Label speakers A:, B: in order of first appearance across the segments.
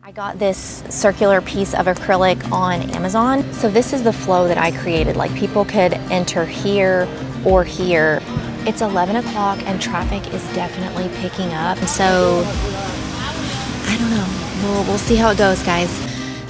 A: I got this circular piece of acrylic on Amazon. So this is the flow that I created. Like people could enter here or here. It's 11 o'clock and traffic is definitely picking up. So I don't know, we'll see how it goes, guys.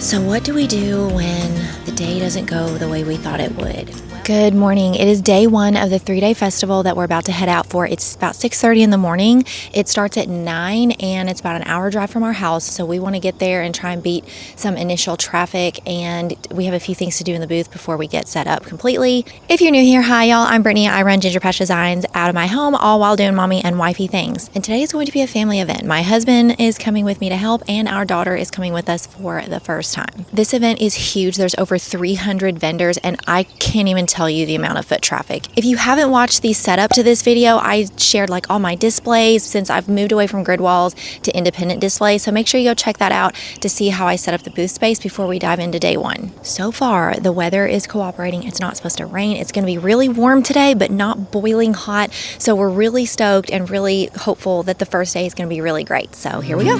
A: So what do we do when the day doesn't go the way we thought it would? Good morning. It is day one of the 3-day festival that we're about to head out for. It's about 6:30 in the morning. It starts at 9 and it's about an hour drive from our house. So we want to get there and try and beat some initial traffic. And we have a few things to do in the booth before we get set up completely. If you're new here, hi y'all. I'm Brittany. I run Ginger Patch Designs out of my home, all while doing mommy and wifey things. And today is going to be a family event. My husband is coming with me to help and our daughter is coming with us for the first time. This event is huge. There's over 300 vendors and I can't even tell you the amount of foot traffic. If you haven't watched the setup to this video, I shared like all my displays since I've moved away from grid walls to independent displays. So make sure you go check that out to see how I set up the booth space before we dive into day one. So far, the weather is cooperating. It's not supposed to rain. It's going to be really warm today, but not boiling hot. So we're really stoked and really hopeful that the first day is going to be really great. So here we go.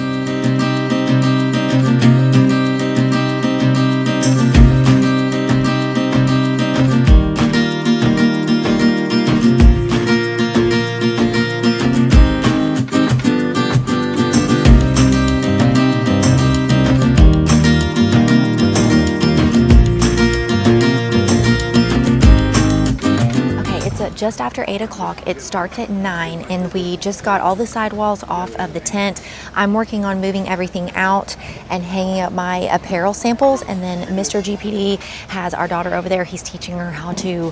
A: Just after 8 o'clock. It starts at 9 and we just got all the sidewalls off of the tent. I'm working on moving everything out and hanging up my apparel samples, and then Mr. GPD has our daughter over there. He's teaching her how to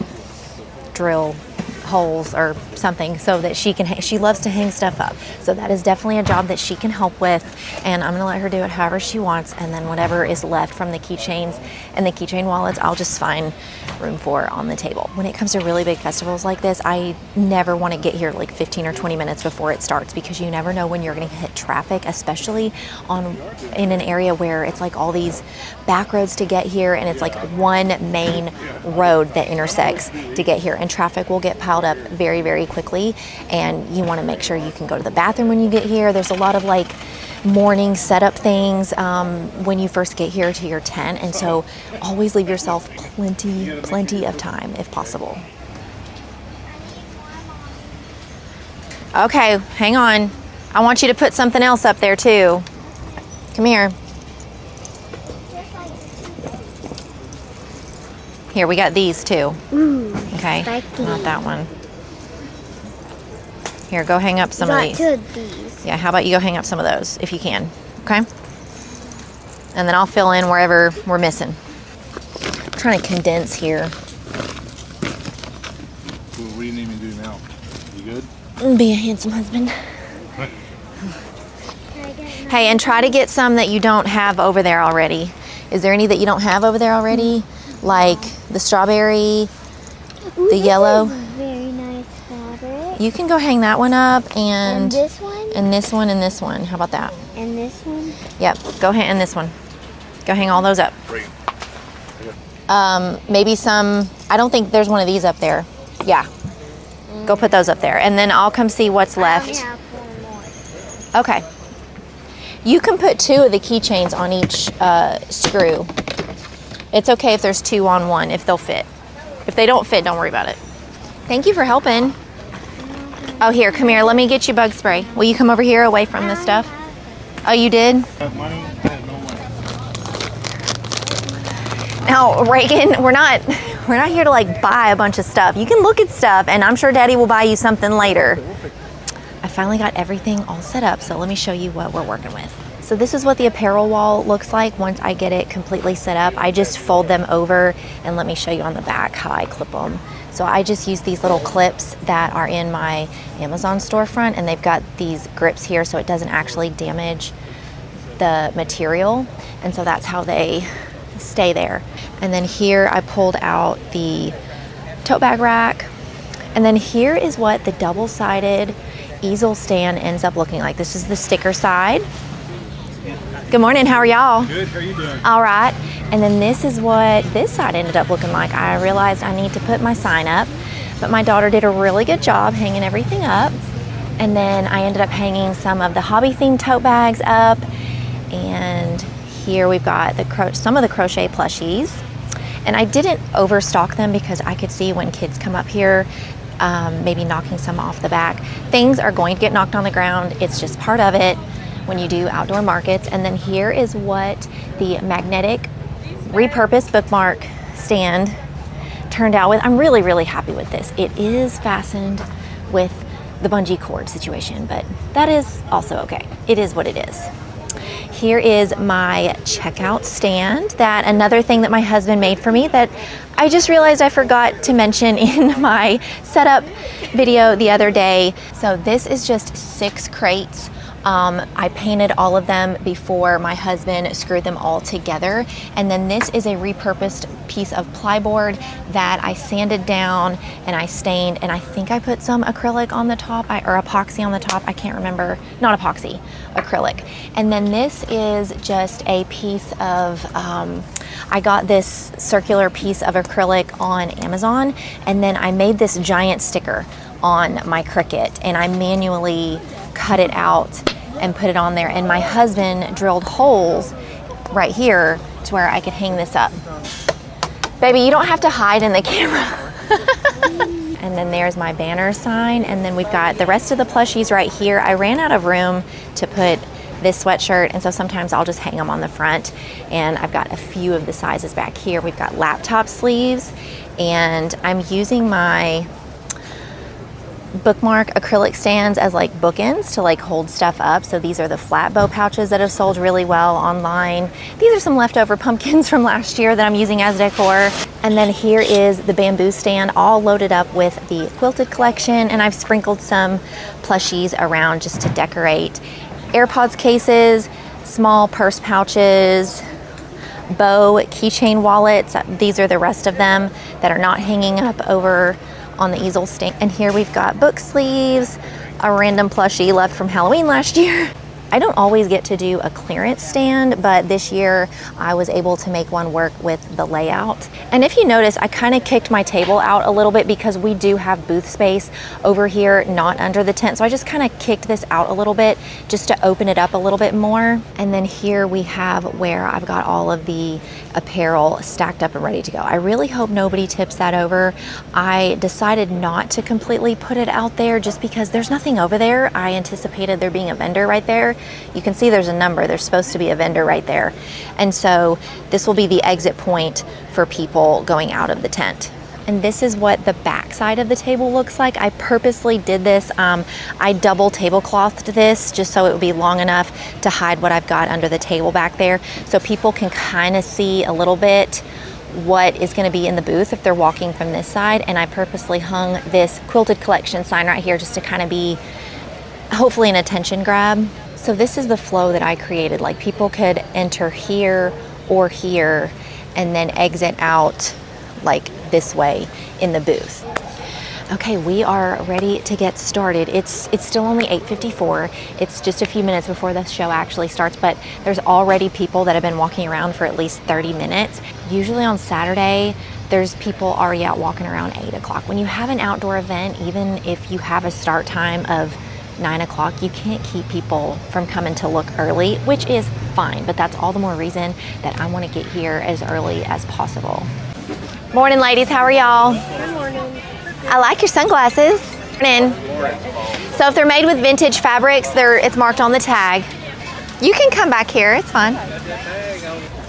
A: drill holes or something so that she loves to hang stuff up. So that is definitely a job that she can help with, and I'm gonna let her do it however she wants, and then whatever is left from the keychains and the keychain wallets, I'll just find room for on the table. When it comes to really big festivals like this, I never want to get here like 15 or 20 minutes before it starts, because you never know when you're going to hit traffic, especially in an area where it's like all these back roads to get here, and it's like one main road that intersects to get here, and traffic will get piled up very, very quickly, and you want to make sure you can go to the bathroom when you get here. There's a lot of like morning setup things when you first get here to your tent, and so always leave yourself plenty of time if possible. Okay, hang on. I want you to put something else up there too. Come here. Here, we got these too.
B: Ooh,
A: okay,
B: spiky.
A: Not that one. Here, go hang up some of these.
B: Two of these.
A: Yeah, how about you go hang up some of those if you can, okay? And then I'll fill in wherever we're missing. I'm trying to condense here.
C: What do you need me to do now? You good?
A: Be a handsome husband. Hey, and try to get some that you don't have over there already. Is there any that you don't have over there already? Like the strawberry, the yellow?
B: This is very nice fabric.
A: You can go hang that one up, and
B: this one?
A: And this one and this one. How about that?
B: And this one?
A: Yep, go hang, and this one. Go hang all those up.
C: Great.
A: Maybe some, I don't think there's one of these up there. Yeah, go put those up there, and then I'll come see what's left.
B: I only have one more.
A: Okay. You can put 2 of the keychains on each screw. It's okay if there's 2 on one, if they'll fit. If they don't fit, don't worry about it. Thank you for helping. Oh, here, come here. Let me get you bug spray. Will you come over here away from this stuff? Oh, you did?
C: Money? I have no money.
A: Now, Reagan, we're not here to like buy a bunch of stuff. You can look at stuff, and I'm sure Daddy will buy you something later. I finally got everything all set up, so let me show you what we're working with. So this is what the apparel wall looks like once I get it completely set up. I just fold them over, and let me show you on the back how I clip them. So I just use these little clips that are in my Amazon storefront, and they've got these grips here so it doesn't actually damage the material, and so that's how they stay there. And then here I pulled out the tote bag rack, and then here is what the double-sided easel stand ends up looking like. This is the sticker side. Good morning, how are y'all?
C: Good, how are you doing?
A: All right, and then this is what this side ended up looking like. I realized I need to put my sign up, but my daughter did a really good job hanging everything up. And then I ended up hanging some of the hobby themed tote bags up, And here we've got some of the crochet plushies. And I didn't overstock them because I could see when kids come up here, maybe knocking some off the back. Things are going to get knocked on the ground. It's just part of it when you do outdoor markets. And then here is what the magnetic repurposed bookmark stand turned out with. I'm really, really happy with this. It is fastened with the bungee cord situation, but that is also okay. It is what it is. Here is my checkout stand, another thing that my husband made for me that I just realized I forgot to mention in my setup video the other day. So this is just 6 crates. I painted all of them before my husband screwed them all together. And then this is a repurposed piece of plyboard that I sanded down and I stained, and I think I put some acrylic on the top, or epoxy on the top. I can't remember. Not epoxy, acrylic. And then this is just a piece of, I got this circular piece of acrylic on Amazon, and then I made this giant sticker on my Cricut, and I manually cut it out and put it on there. And my husband drilled holes right here to where I could hang this up. Baby, you don't have to hide in the camera. And then there's my banner sign. And then we've got the rest of the plushies right here. I ran out of room to put this sweatshirt, and so sometimes I'll just hang them on the front. And I've got a few of the sizes back here. We've got laptop sleeves, and I'm using my bookmark acrylic stands as like bookends to like hold stuff up. So these are the flat bow pouches that have sold really well online. These are some leftover pumpkins from last year that I'm using as decor. And then here is the bamboo stand, all loaded up with the quilted collection, and I've sprinkled some plushies around just to decorate. AirPods cases, small purse pouches, bow keychain wallets. These are the rest of them that are not hanging up over on the easel stand. And here we've got book sleeves, a random plushie left from Halloween last year. I don't always get to do a clearance stand, but this year I was able to make one work with the layout. And if you notice, I kind of kicked my table out a little bit because we do have booth space over here, not under the tent. So I just kind of kicked this out a little bit just to open it up a little bit more. And then here we have where I've got all of the apparel stacked up and ready to go. I really hope nobody tips that over. I decided not to completely put it out there just because there's nothing over there. I anticipated there being a vendor right there. You can see there's a number. There's supposed to be a vendor right there. And so this will be the exit point for people going out of the tent. And this is what the back side of the table looks like. I purposely did this. I double tableclothed this just so it would be long enough to hide what I've got under the table back there, so people can kind of see a little bit what is going to be in the booth if they're walking from this side. And I purposely hung this quilted collection sign right here just to kind of be hopefully an attention grab. So this is the flow that I created. Like, people could enter here or here and then exit out like this way in the booth. Okay, we are ready to get started. It's still only 8:54. It's just a few minutes before the show actually starts, but there's already people that have been walking around for at least 30 minutes. Usually on Saturday, there's people already out walking around 8 o'clock. When you have an outdoor event, even if you have a start time of 9 o'clock, you can't keep people from coming to look early, which is fine, but that's all the more reason that I want to get here as early as possible. Morning, ladies. How are y'all?
B: Good morning.
A: I like your sunglasses. Morning. So if they're made with vintage fabrics, it's marked on the tag. You can come back here. It's fine.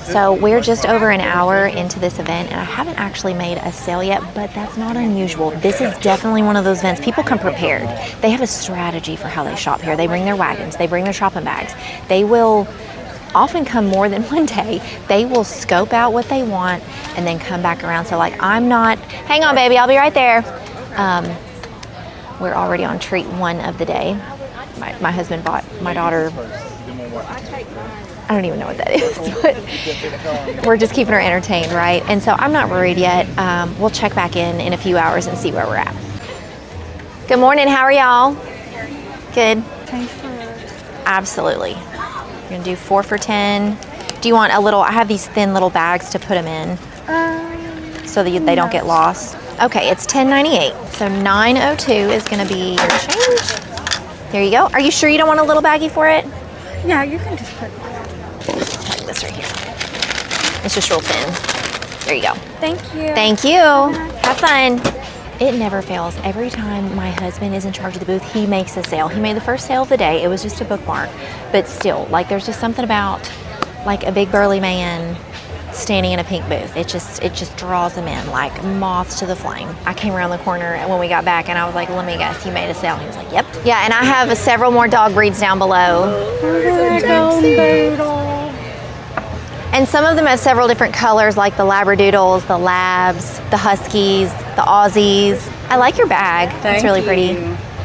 A: So we're just over an hour into this event, and I haven't actually made a sale yet, but that's not unusual. This is definitely one of those events. People come prepared. They have a strategy for how they shop here. They bring their wagons. They bring their shopping bags. They will often come more than one day. They will scope out what they want and then come back around. So like, hang on baby, I'll be right there. We're already on treat 1 of the day. My husband bought my daughter, I don't even know what that is, but we're just keeping her entertained, right? And so I'm not worried yet. We'll check back in a few hours and see where we're at. Good morning, how are y'all? Good? Absolutely. We're gonna do 4 for $10. Do you want a little, I have these thin little bags to put them in so that they don't get lost. Okay, it's $10.98. So $9.02 is gonna be your change. There you go. Are you sure you don't want a little baggie for it?
B: Yeah, you can just put
A: this right here. It's just real thin. There you go.
B: Thank you.
A: Thank you. Have fun. It never fails. Every time my husband is in charge of the booth, he makes a sale. He made the first sale of the day. It was just a bookmark. But still, like, there's just something about like a big burly man standing in a pink booth. It just draws them in like moths to the flame. I came around the corner when we got back and I was like, let me guess, you made a sale. He was like, yep. Yeah, and I have several more dog breeds down below. And some of them have several different colors, like the Labradoodles, the Labs, the Huskies, the Aussies. I like your bag. It's really pretty.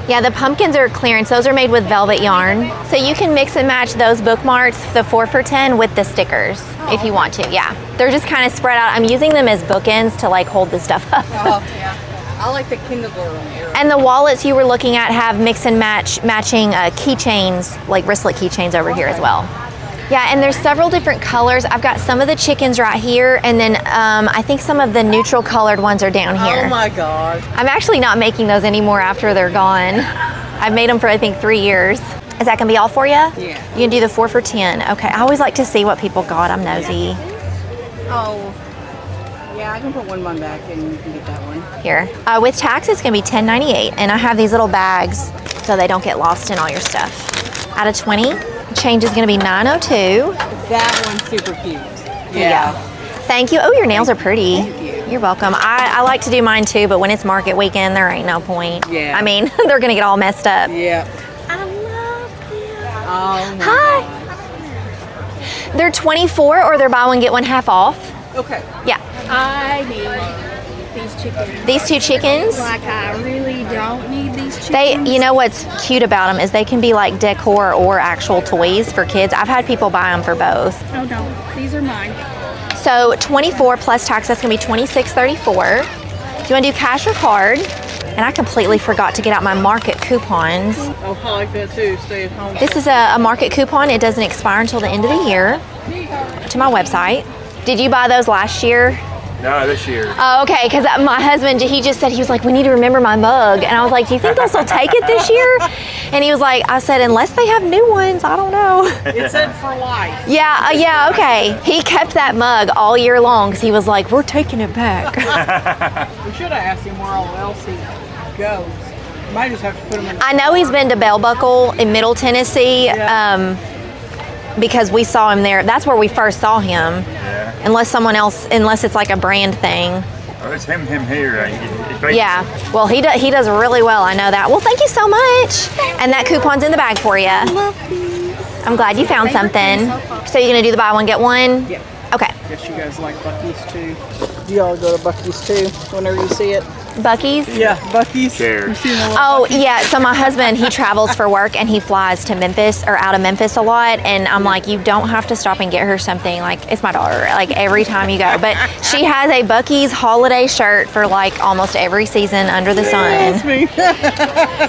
A: Yeah, the pumpkins are clearance. Those are made with velvet yarn. So you can mix and match those bookmarks, the 4 for $10, with the stickers if you want to. Yeah, they're just kind of spread out. I'm using them as bookends to like hold the stuff up.
D: Oh, yeah. I like the Kindle Girl.
A: And the wallets you were looking at have mix and matching keychains, like wristlet keychains over here as well. Yeah, and there's several different colors. I've got some of the chickens right here, and then I think some of the neutral colored ones are down here.
D: Oh my God.
A: I'm actually not making those anymore after they're gone. I've made them for, I think, 3 years. Is that gonna be all for you?
D: Yeah.
A: You can do the 4 for $10. Okay, I always like to see what people got. I'm nosy.
D: Oh. Yeah, I can put one in my bag and you can get that one.
A: Here. With tax, it's gonna be $10.98, and I have these little bags so they don't get lost in all your stuff. Out of 20, change is gonna be $9.02.
D: That one's super cute.
A: Yeah. Thank you. Oh, your nails are pretty.
D: Thank you.
A: You're welcome. I like to do mine too, but when it's market weekend, there ain't no point.
D: Yeah.
A: I mean, they're gonna get all messed up.
D: Yeah.
B: I love them.
D: Oh my
A: Hi.
D: God.
A: They're 24 or they're buy one, get one half off.
D: Okay.
A: Yeah.
B: I need these chickens.
A: These two chickens,
B: Like, I really don't need these chickens.
A: you know what's cute about them is they can be like decor or actual toys for kids. I've had people buy them for both.
B: Oh, no. These are mine.
A: So 24 plus tax, that's gonna be $26.34. Do you wanna do cash or card? And I completely forgot to get out my market coupons.
D: Oh, I like that too. Stay at home.
A: This is a market coupon. It doesn't expire until the end of the year. To my website. Did you buy those last year?
C: No, this year.
A: Oh, okay, because my husband, he just said, he was like, we need to remember my mug. And I was like, do you think they'll still take it this year? And he was like, I said, unless they have new ones, I don't know.
D: It said for life.
A: Yeah, yeah, okay. He kept that mug all year long because he was like, we're taking it back.
D: We should have asked him where all else he goes. Might just have to put him in.
A: I know he's been to Bell Buckle in Middle Tennessee.
D: Yeah.
A: Because we saw him there. That's where we first saw him.
C: Yeah.
A: Unless it's like a brand thing.
C: Oh, it's him here.
A: Yeah. Well, he does really well. I know that. Well, thank you so much. And that coupon's in the bag for you. I'm glad you found something. So you're gonna do the buy one get one?
D: Yeah.
A: Okay.
D: Guess you guys like Buc-ee's too. You all go to Buc-ee's too whenever you see it.
A: Buc-ee's?
D: Yeah, Buc-ee's.
C: Chair.
D: You seen the little
A: Oh,
D: Buc-ee's?
A: yeah. So my husband, he travels for work and he flies to Memphis or out of Memphis a lot. And I'm like, you don't have to stop and get her something. Like, it's my daughter, like every time you go. But she has a Buc-ee's holiday shirt for like almost every season under the sun.
D: That's me.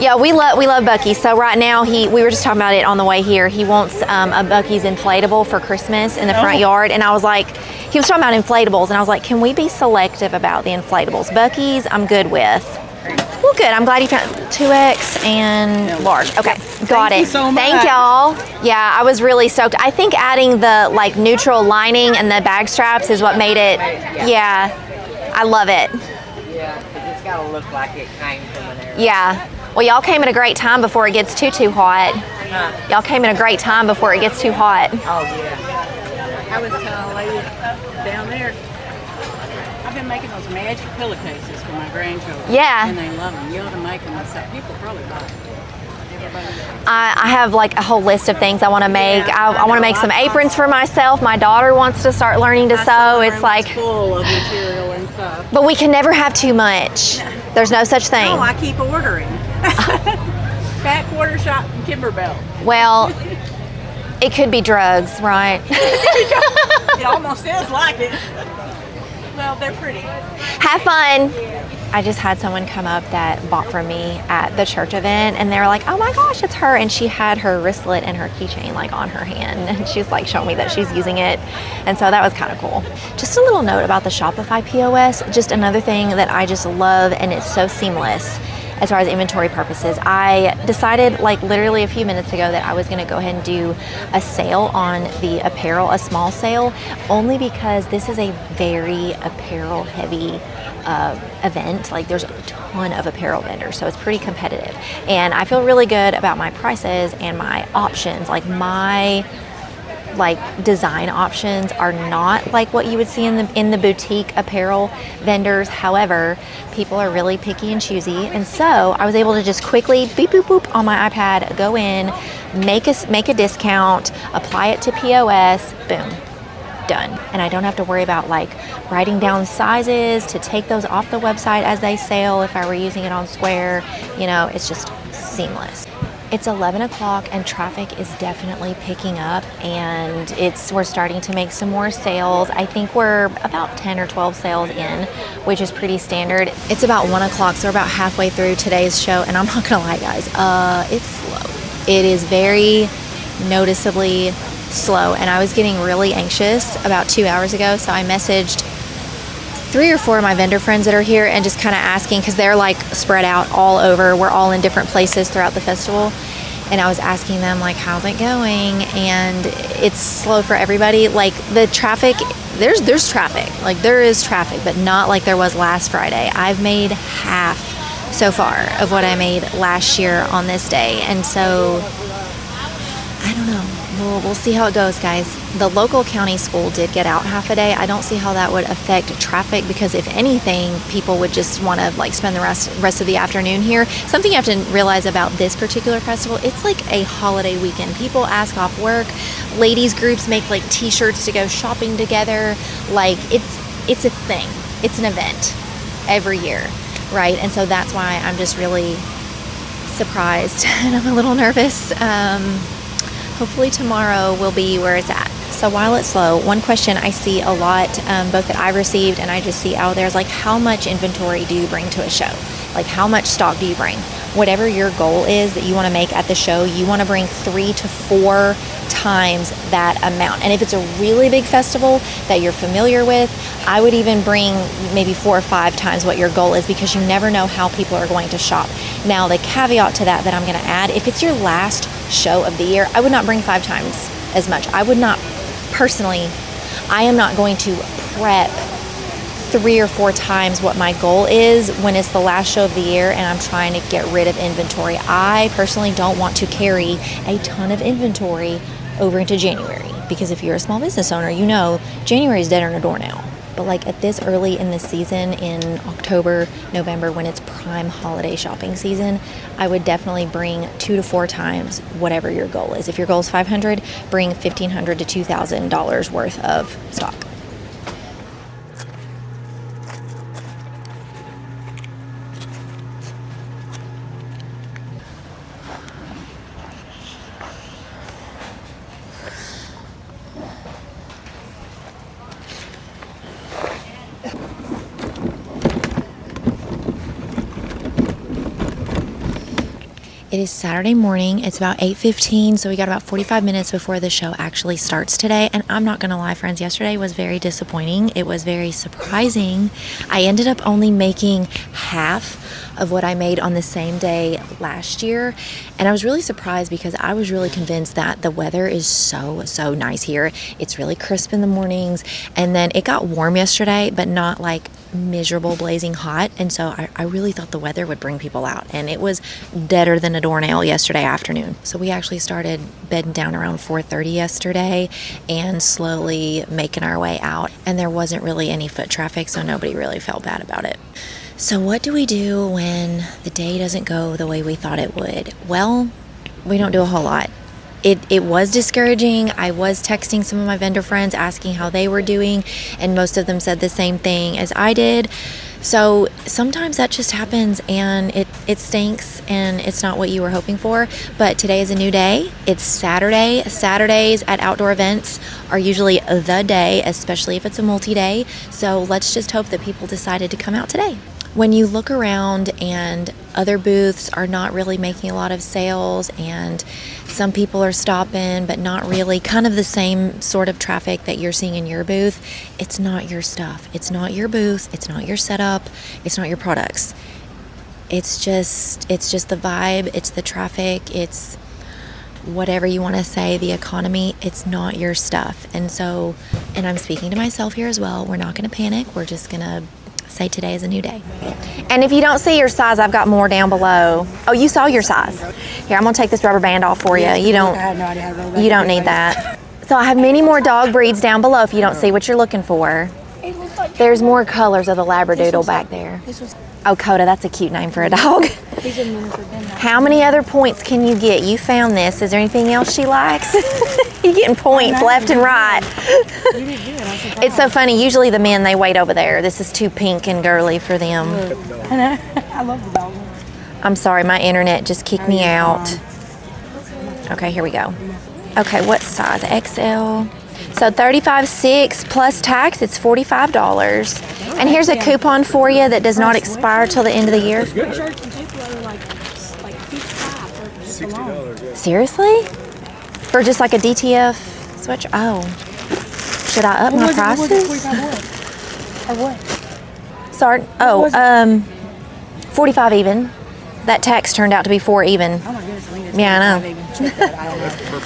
A: Yeah, we love Buc-ee's. So right now, we were just talking about it on the way here. He wants a Buc-ee's inflatable for Christmas in the front yard. And I was like, he was talking about inflatables. And I was like, can we be selective about the inflatables? Buc-ee's, I'm good with. Well, good. I'm glad you found 2X and large. Okay, got
D: Thank
A: it.
D: you so much.
A: Thank y'all. Yeah, I was really stoked. I think adding the like neutral lining and the bag straps is what made it. Yeah, I love it.
E: Yeah, 'cause it's gotta look like it came from an area.
A: Yeah. Well, y'all came at a great time before it gets too hot. Y'all came at a great time before it gets too hot.
E: Oh yeah.
D: I was telling a lady down there, I've been making those magic pillowcases for my grandchildren.
A: Yeah.
D: And they love them. You ought to make them myself. People probably buy them. Everybody.
A: I have like a whole list of things I want to make.
D: Yeah,
A: I want to make some aprons for myself. My daughter wants to start learning to sew. It's like,
D: full of material and stuff.
A: but we can never have too much. There's no such thing.
D: No, I keep ordering. Back quarter shop in Kimberbell.
A: Well, it could be drugs, right?
D: It almost is like it. Well, they're pretty.
A: Have fun. I just had someone come up that bought from me at the church event, and they were like, oh my gosh, it's her. And she had her wristlet and her keychain like on her hand. And she's like showing me that she's using it. And so that was kind of cool. Just a little note about the Shopify POS. Just another thing that I just love, and it's so seamless, as far as inventory purposes. I decided like literally a few minutes ago that I was going to go ahead and do a sale on the apparel, a small sale, only because this is a very apparel heavy event. Like there's a ton of apparel vendors, so it's pretty competitive, and I feel really good about my prices and my options. Like my design options are not like what you would see in the boutique apparel vendors. However, people are really picky and choosy, and so I was able to just quickly beep boop boop on my iPad, go in, make a discount, apply it to POS, boom, done. And I don't have to worry about like writing down sizes to take those off the website as they sell if I were using it on Square. You know, it's just seamless. It's 11 o'clock and traffic is definitely picking up, and we're starting to make some more sales. I think we're about 10 or 12 sales in, which is pretty standard. It's about 1 o'clock, so we're about halfway through today's show, and I'm not gonna lie guys, it's slow. It is very noticeably slow, and I was getting really anxious about 2 hours ago, so I messaged 3 or 4 of my vendor friends that are here and just kind of asking, because they're like spread out all over. We're all in different places throughout the festival, and I was asking them like, how's it going? And it's slow for everybody. Like the traffic, there's traffic, like there is traffic, but not like there was last Friday. I've made half so far of what I made last year on this day, and so I don't know. We'll see how it goes, guys. The local county school did get out half a day. I don't see how that would affect traffic, because if anything, people would just want to like spend the rest of the afternoon here. Something you have to realize about this particular festival, it's like a holiday weekend. People ask off work. Ladies groups make like t-shirts to go shopping together. Like it's a thing. It's an event every year, right? And so that's why I'm just really surprised and I'm a little nervous. Hopefully tomorrow will be where it's at. So while it's slow, one question I see a lot, both that I've received and I just see out there, is like, how much inventory do you bring to a show? Like how much stock do you bring? Whatever your goal is that you want to make at the show, you want to bring 3 to 4 times that amount. And if it's a really big festival that you're familiar with, I would even bring maybe 4 or 5 times what your goal is, because you never know how people are going to shop. Now, the caveat to that I'm going to add, if it's your last show of the year, I would not bring 5 times as much. I would not, personally, I am not going to prep 3 or 4 times what my goal is when it's the last show of the year and I'm trying to get rid of inventory. I personally don't want to carry a ton of inventory over into January, because if you're a small business owner, you know January is dead on the door now. But like at this early in the season, in October, November, when it's prime holiday shopping season, I would definitely bring 2 to 4 times whatever your goal is. If your goal is $500, bring $1,500 to $2,000 worth of stock. It is Saturday morning. It's about 8:15, so we got about 45 minutes before the show actually starts today. And I'm not going to lie, friends, yesterday was very disappointing. It was very surprising. I ended up only making half of what I made on the same day last year. And I was really surprised, because I was really convinced that the weather is so nice here. It's really crisp in the mornings. And then it got warm yesterday, but not like miserable blazing hot, and so I really thought the weather would bring people out, and it was deader than a doornail yesterday afternoon. So we actually started bedding down around 4:30 yesterday and slowly making our way out, and there wasn't really any foot traffic, so nobody really felt bad about it. So what do we do when the day doesn't go the way we thought it would? Well, we don't do a whole lot. It was discouraging. I was texting some of my vendor friends asking how they were doing, and most of them said the same thing as I did. So sometimes that just happens, and it stinks, and it's not what you were hoping for. But today is a new day. It's Saturday. Saturdays at outdoor events are usually the day, especially if it's a multi-day. So let's just hope that people decided to come out today. When you look around and other booths are not really making a lot of sales, and some people are stopping but not really, kind of the same sort of traffic that you're seeing in your booth, it's not your stuff. It's not your booth. It's not your setup. It's not your products. it's just the vibe, it's the traffic, it's whatever you want to say, the economy. It's not your stuff. And so, and I'm speaking to myself here as well, we're not going to panic. We're just going to say today is a new day. And if you don't see your size, I've got more down below. Oh, you saw your size. Here, I'm going to take this rubber band off for you. You don't need that. So I have many more dog breeds down below if you don't see what you're looking for. There's more colors of the Labradoodle back there. Oh, Coda, that's a cute name for a dog. How many other points can you get? You found this. Is there anything else she likes? You're getting points left and right. It's so funny. Usually the men, they wait over there. This is too pink and girly for them.
B: I love the dog.
A: I'm sorry, my internet just kicked me out. Okay, here we go. Okay, what size? XL. So 35.6 plus tax, it's $45. And here's a coupon for you that does not expire till the end of the year. Seriously? For just like a DTF switch? Oh. Should I up my prices?
B: Or what?
A: Sorry. Oh, 45 even. That tax turned out to be 4 even.
B: Oh my goodness, I think it's
A: Yeah, I know.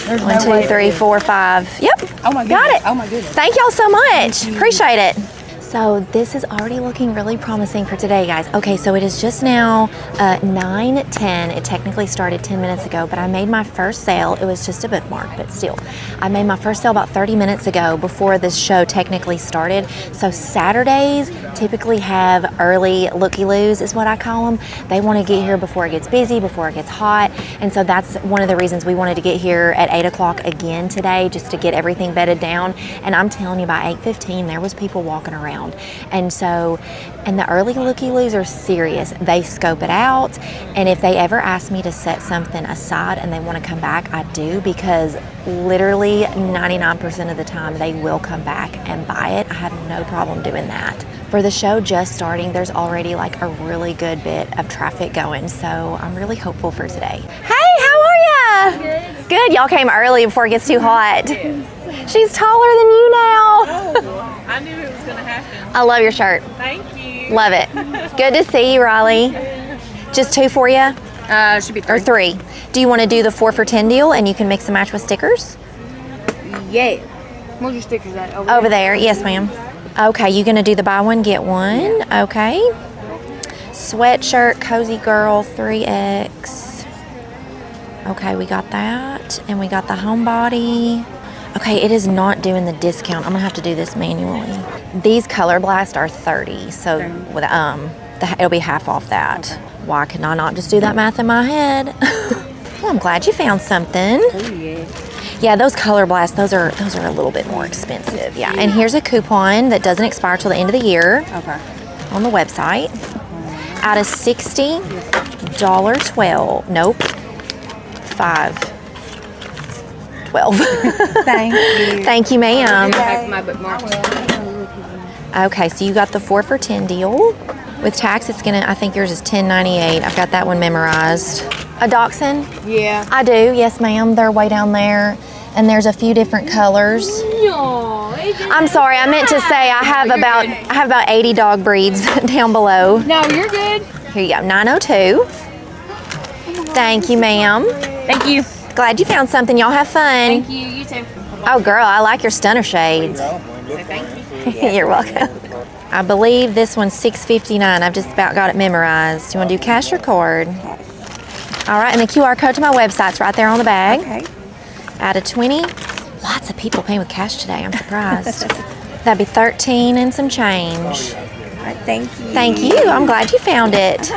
B: There's
A: 1, 2, 3, 4, 5. Yep.
B: Oh my goodness.
A: Got it.
B: Oh my goodness.
A: Thank y'all so much. Appreciate it. So this is already looking really promising for today, guys. Okay, so it is just now 9:10. It technically started 10 minutes ago, but I made my first sale. It was just a bookmark, but still. I made my first sale about 30 minutes ago before this show technically started. So Saturdays typically have early looky-loos is what I call them. They want to get here before it gets busy, before it gets hot. And so that's one of the reasons we wanted to get here at 8 o'clock again today, just to get everything bedded down. And I'm telling you, by 8:15, there was people walking around. And so, and the early looky-loos are serious. They scope it out, and if they ever ask me to set something aside and they want to come back, I do, because literally 99% of the time they will come back and buy it. I have no problem doing that. For the show just starting, there's already like a really good bit of traffic going, so I'm really hopeful for today. Hey, how are ya? Good. Good, y'all came early before it gets too hot. She's taller than you now.
D: I knew it was going to happen.
A: I love your shirt.
D: Thank you.
A: Love it. Good to see you, Riley. Just 2 for you?
B: Should be
A: Or 3? Do you want to do the 4 for $10 deal and you can mix and match with stickers?
B: Yeah. Where's your stickers at?
A: Over there. Yes, ma'am. Okay, you going to do the buy one, get one? Okay. Sweatshirt, Cozy Girl, 3X. Okay, we got that. And we got the homebody. Okay, it is not doing the discount. I'm gonna have to do this manually. These Color Blast are 30, so with it'll be half off that. Okay. Why can I not just do that math in my head? Well, I'm glad you found something.
B: Oh yeah.
A: Yeah, those Color Blasts, those are a little bit more expensive. Yeah, and here's a coupon that doesn't expire till the end of the year.
B: Okay.
A: On the website. Out of $60, $12. Nope. 5. 12.
B: Thank you.
A: Thank you, ma'am.
E: Back my bookmarks.
A: Okay, so you got the 4 for $10 deal. With tax, it's gonna, I think yours is $10.98. I've got that one memorized. A dachshund?
B: Yeah.
A: I do, yes ma'am. They're way down there. And there's a few different colors. I'm sorry, I meant to say I have about 80 dog breeds down below.
B: No, you're good.
A: Here you go, 902. Thank you, ma'am.
B: Thank you.
A: Glad you found something. Y'all have fun.
B: Thank you. You too.
A: Oh, girl, I like your stunner shades.
B: Thank you.
A: You're welcome. I believe this one's $6.59. I've just about got it memorized. Do you want to do cash or card? All right, and the QR code to my website's right there on the bag.
B: Okay.
A: Out of 20. Lots of people paying with cash today. I'm surprised. That'd be 13 and some change.
B: All right, thank you.
A: Thank you. I'm glad you found it.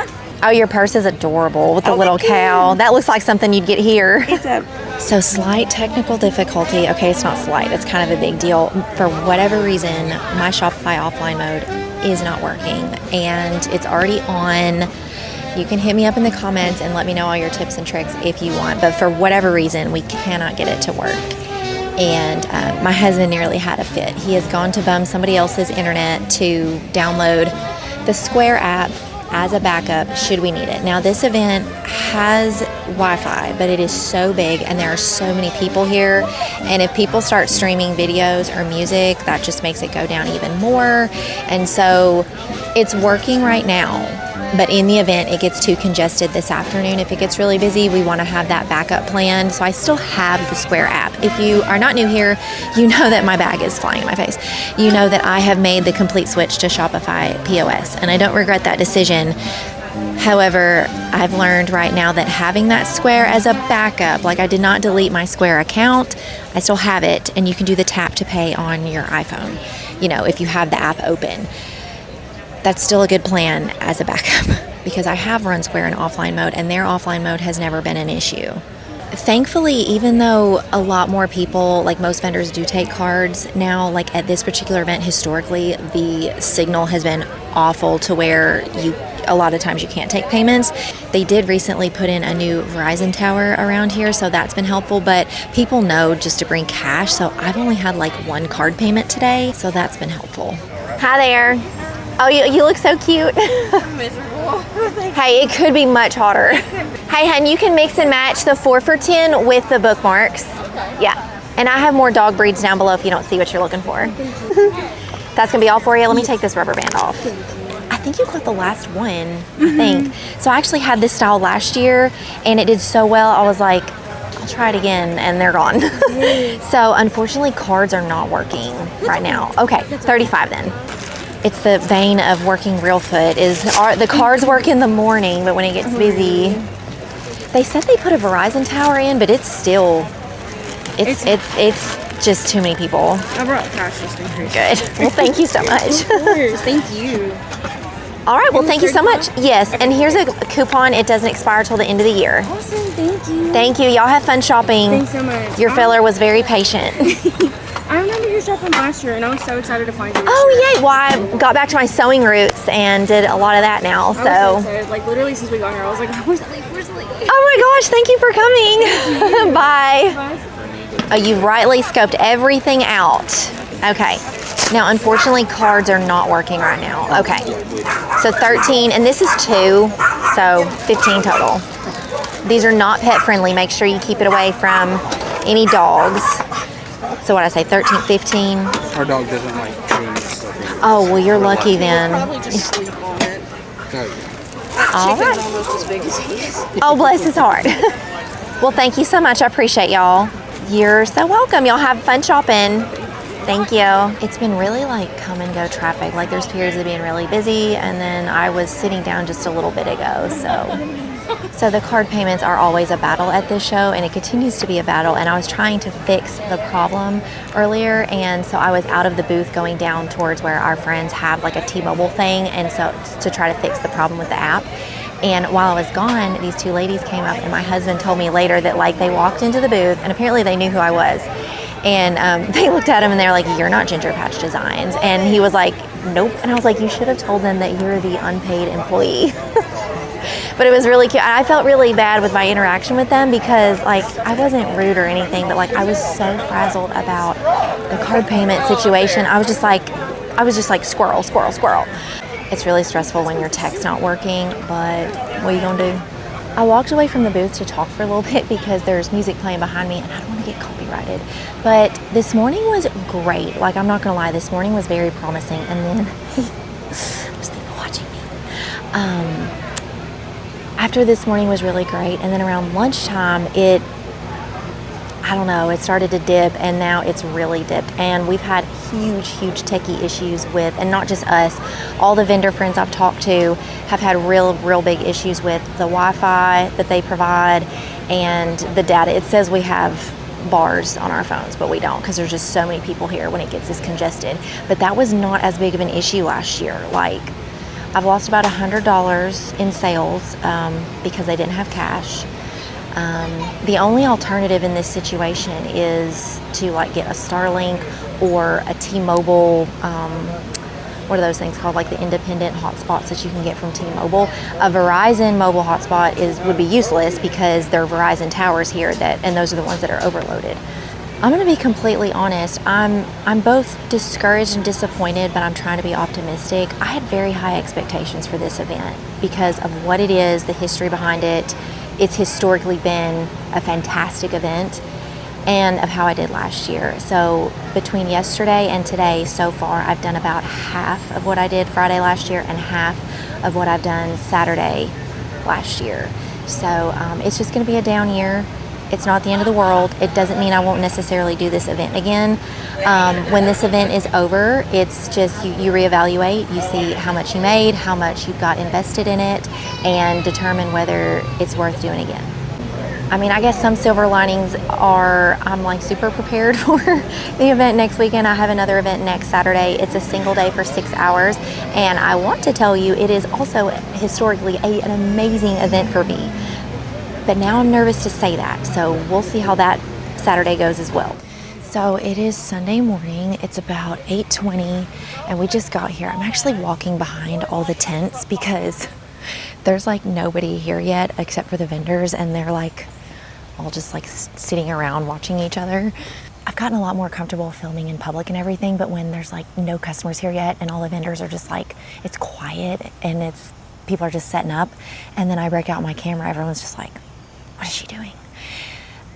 A: Oh, your purse is adorable with the little cow. That looks like something you'd get here.
B: It's a
A: So slight technical difficulty. Okay, it's not slight. It's kind of a big deal. For whatever reason, my Shopify offline mode is not working, and it's already on. You can hit me up in the comments and let me know all your tips and tricks if you want. But for whatever reason, we cannot get it to work. And my husband nearly had a fit. He has gone to bum somebody else's internet to download the Square app as a backup should we need it. Now this event has Wi-Fi, but it is so big and there are so many people here, and if people start streaming videos or music, that just makes it go down even more. And so it's working right now, But in the event it gets too congested this afternoon, if it gets really busy, we want to have that backup planned. So I still have the Square app. If you are not new here, you know that my bag is flying in my face. You know that I have made the complete switch to Shopify POS, and I don't regret that decision. However, I've learned right now that having that Square as a backup, like I did not delete my Square account, I still have it, and you can do the tap to pay on your iPhone, you know, if you have the app open. That's still a good plan as a backup because I have run Square in offline mode, and their offline mode has never been an issue. Thankfully, even though a lot more people, like most vendors, do take cards now, like at this particular event, historically, the signal has been awful to where a lot of times you can't take payments. They did recently put in a new Verizon tower around here, so that's been helpful, but people know just to bring cash, so I've only had like one card payment today, so that's been helpful. Hi there. Oh, you look so cute.
B: I'm miserable.
A: Hey, it could be much hotter. Hey, hun, you can mix and match the 4 for $10 with the bookmarks. Okay. Yeah, and I have more dog breeds down below if you don't see what you're looking for. That's gonna be all for you. Let me take this rubber band off. I think you got the last one, I think. So I actually had this style last year, and it did so well, I was like, I'll try it again, and they're gone. So unfortunately, cards are not working right now. Okay, 35 then. It's the bane of working real foot is the cards work in the morning, but when it gets busy, they said they put a Verizon tower in, but it's still, it's just too many people.
B: I brought cash just in case.
A: Good. Well, thank you so much.
B: Of course, thank you.
A: All right, well, thank you so much. Yes, and here's a coupon. It doesn't expire till the end of the year.
B: Awesome, thank you.
A: Thank you. Y'all have fun shopping.
B: Thanks so much.
A: Your fella was very patient.
B: I remember your shopping last year, and I was so excited to find you.
A: Oh, yay. Well, I got back to my sewing roots and did a lot of that now,
B: I was so excited. Like, literally, since we got here, I was like, where's the link? Where's the link?
A: Oh my gosh, thank you for coming. Bye.
B: Bye.
A: Oh, you've rightly scoped everything out. Okay. Now, unfortunately, cards are not working right now. Okay. So 13, and this is 2, so 15 total. These are not pet friendly. Make sure you keep it away from any dogs. So what I say, 13, 15?
F: Our dog doesn't like chewing stuff.
A: Oh, well, you're lucky then.
B: Probably just sleep on it.
A: All
B: Chicken's
A: right.
B: almost as big as he is.
A: Oh, bless his heart. Well, thank you so much. I appreciate y'all. You're so welcome. Y'all have fun shopping. Thank you. It's been really like come and go traffic. Like there's periods of being really busy, and then I was sitting down just a little bit ago. So the card payments are always a battle at this show, and it continues to be a battle. And I was trying to fix the problem earlier, and so I was out of the booth going down towards where our friends have like a T-Mobile thing, and so to try to fix the problem with the app. And while I was gone, these 2 ladies came up, and my husband told me later that like they walked into the booth, and apparently they knew who I was. And they looked at him and they're like, "You're not Ginger Patch Designs." And he was like, "Nope." And I was like, "You should have told them that you're the unpaid employee." But it was really cute. I felt really bad with my interaction with them because like I wasn't rude or anything, but like I was so frazzled about the card payment situation. I was just like squirrel, squirrel, squirrel. It's really stressful when your tech's not working, but what are you gonna do? I walked away from the booth to talk for a little bit because there's music playing behind me and I don't want to get copyrighted. But this morning was great. Like, I'm not going to lie, this morning was very promising. And then, there's people watching me. After this morning was really great. And then around lunchtime, it started to dip, and now it's really dipped. And we've had huge techie issues with, and not just us, all the vendor friends I've talked to have had real big issues with the Wi-Fi that they provide and the data. It says we have bars on our phones, but we don't because there's just so many people here when it gets this congested. But that was not as big of an issue last year. Like, I've lost about $100 in sales because they didn't have cash. The only alternative in this situation is to like get a Starlink or a T-Mobile, what are those things called, like the independent hotspots that you can get from T-Mobile. A Verizon mobile hotspot would be useless because there are Verizon towers here and those are the ones that are overloaded. I'm going to be completely honest. I'm both discouraged and disappointed, but I'm trying to be optimistic. I had very high expectations for this event because of what it is, the history behind it. It's historically been a fantastic event, and of how I did last year. So between yesterday and today so far, I've done about half of what I did Friday last year and half of what I've done Saturday last year. So it's just going to be a down year. It's not the end of the world. It doesn't mean I won't necessarily do this event again. When this event is over, it's just you reevaluate, you see how much you made, how much you've got invested in it, and determine whether it's worth doing again. I mean, I guess some silver linings are I'm like super prepared for the event next weekend. I have another event next Saturday. It's a single day for 6 hours. And I want to tell you, it is also historically an amazing event for me. But now I'm nervous to say that. So we'll see how that Saturday goes as well. So it is Sunday morning. It's about 8:20 and we just got here. I'm actually walking behind all the tents because there's like nobody here yet except for the vendors, and they're like all just like sitting around watching each other. I've gotten a lot more comfortable filming in public and everything, but when there's like no customers here yet and all the vendors are just like, it's quiet and people are just setting up, and then I break out my camera, everyone's just like, what is she doing?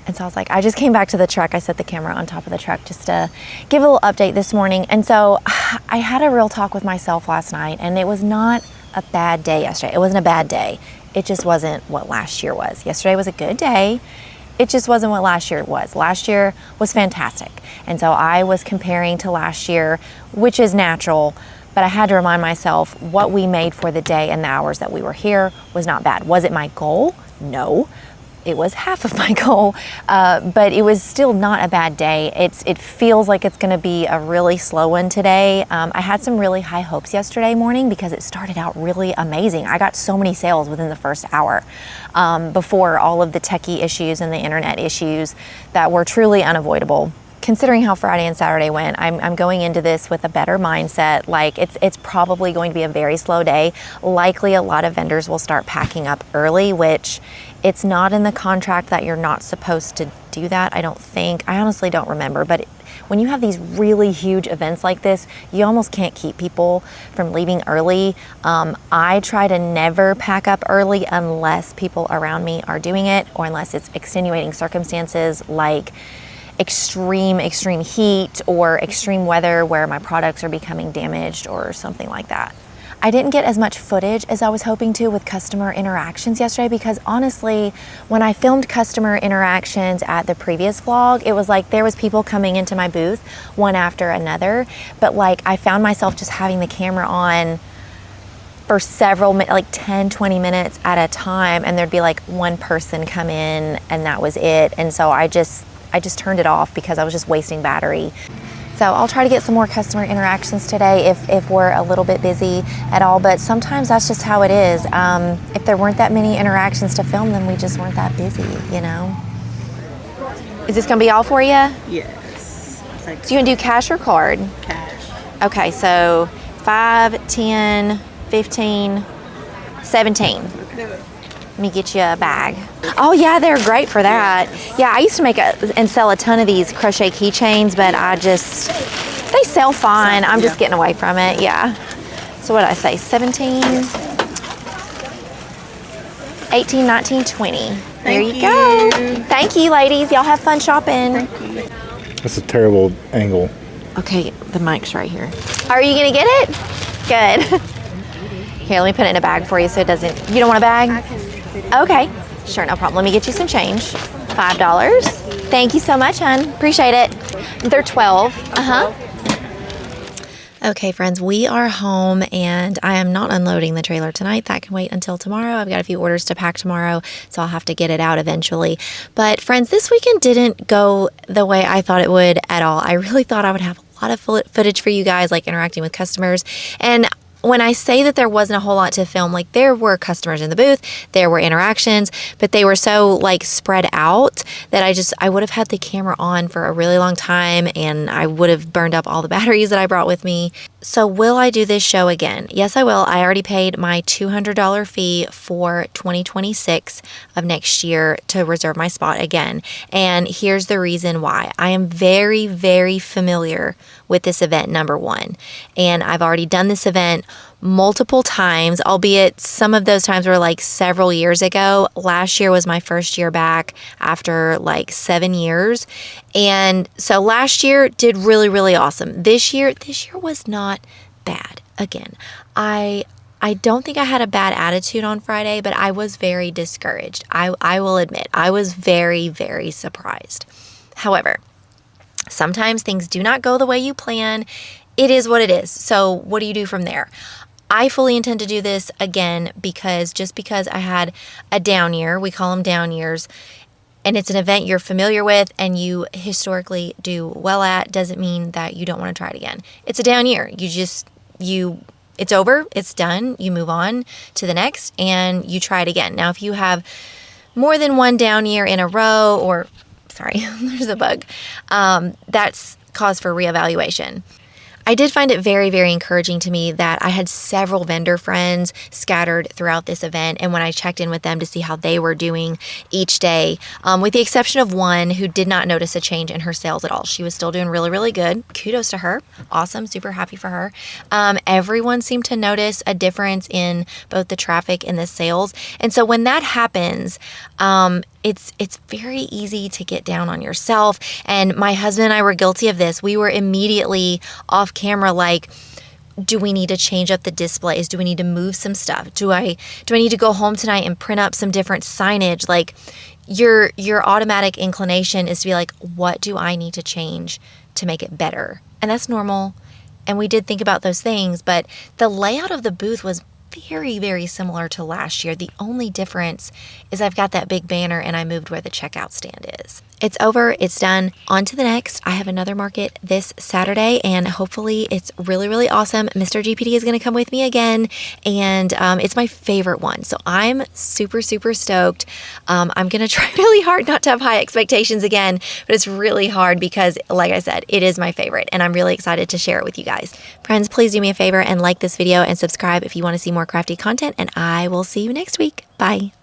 A: And so I was like, I just came back to the truck. I set the camera on top of the truck just to give a little update this morning. And so I had a real talk with myself last night, and it was not a bad day yesterday. It wasn't a bad day. It just wasn't what last year was. Yesterday was a good day. It just wasn't what last year was. Last year was fantastic. And so I was comparing to last year, which is natural, but I had to remind myself what we made for the day and the hours that we were here was not bad. Was it my goal? No. It was half of my goal, but it was still not a bad day. It feels like it's going to be a really slow one today. I had some really high hopes yesterday morning because it started out really amazing. I got so many sales within the first hour before all of the techie issues and the internet issues that were truly unavoidable. Considering how Friday and Saturday went, I'm going into this with a better mindset. Like it's probably going to be a very slow day. Likely a lot of vendors will start packing up early, which it's not in the contract that you're not supposed to do that, I don't think. I honestly don't remember, but when you have these really huge events like this, you almost can't keep people from leaving early. I try to never pack up early unless people around me are doing it, or unless it's extenuating circumstances like extreme heat or extreme weather where my products are becoming damaged or something like that. I didn't get as much footage as I was hoping to with customer interactions yesterday because honestly, when I filmed customer interactions at the previous vlog, it was like there was people coming into my booth one after another, but like I found myself just having the camera on for several minutes, like 10, 20 minutes at a time, and there'd be like one person come in and that was it. And so I just turned it off because I was just wasting battery. So I'll try to get some more customer interactions today if we're a little bit busy at all, but sometimes that's just how it is. If there weren't that many interactions to film, then we just weren't that busy, you know? Is this gonna be all for you?
D: Yes.
A: So you gonna do cash or card?
D: Cash.
A: Okay, so 5, 10, 15, 17. Let me get you a bag. Oh yeah, they're great for that. Yeah, I used to make and sell a ton of these crochet keychains, but they sell fine. I'm just getting away from it, yeah. So what did I say, 17, 18, 19, 20. There you go. Thank you, ladies. Y'all have fun shopping.
G: That's a terrible angle.
A: Okay, the mic's right here. Are you gonna get it? Good. Here, let me put it in a bag for you so it doesn't, you don't want a bag? Okay, sure, no problem. Let me get you some change. $5. Thank you so much, hon. Appreciate it. They're 12. Okay, friends, we are home and I am not unloading the trailer tonight. That can wait until tomorrow. I've got a few orders to pack tomorrow, so I'll have to get it out eventually. But friends, this weekend didn't go the way I thought it would at all. I really thought I would have a lot of footage for you guys, like interacting with customers. And when I say that there wasn't a whole lot to film, like there were customers in the booth, there were interactions, but they were so like spread out that I would have had the camera on for a really long time and I would have burned up all the batteries that I brought with me. So will I do this show again? Yes, I will. I already paid my $200 fee for 2026 of next year to reserve my spot again. And here's the reason why. I am very, very familiar with this event, number one. And I've already done this event multiple times, albeit some of those times were like several years ago. Last year was my first year back after like 7 years. And so last year did really, really awesome. This year was not bad. Again, I I don't think I had a bad attitude on Friday, but I was very discouraged. I will admit, I was very, very surprised. However, sometimes things do not go the way you plan. It is what it is. So what do you do from there? I fully intend to do this again because just because I had a down year, we call them down years, and it's an event you're familiar with and you historically do well at, doesn't mean that you don't want to try it again. It's a down year. It's over, it's done, you move on to the next and you try it again. Now, if you have more than one down year in a row, or, sorry, there's a bug, that's cause for reevaluation. I did find it very, very encouraging to me that I had several vendor friends scattered throughout this event. And when I checked in with them to see how they were doing each day, with the exception of one who did not notice a change in her sales at all. She was still doing really, really good. Kudos to her. Awesome. Super happy for her. Everyone seemed to notice a difference in both the traffic and the sales. And so when that happens, it's very easy to get down on yourself. And my husband and I were guilty of this. We were immediately off camera like, do we need to change up the displays? Do we need to move some stuff? Do I need to go home tonight and print up some different signage? Like your automatic inclination is to be like, what do I need to change to make it better? And that's normal. And we did think about those things, but the layout of the booth was very, very similar to last year. The only difference is I've got that big banner and I moved where the checkout stand is. It's over. It's done. On to the next. I have another market this Saturday and hopefully it's really, really awesome. Mr. GPT is going to come with me again and it's my favorite one. So I'm super, super stoked. I'm going to try really hard not to have high expectations again, but it's really hard because like I said, it is my favorite and I'm really excited to share it with you guys. Friends, please do me a favor and like this video and subscribe if you want to see more crafty content and I will see you next week. Bye.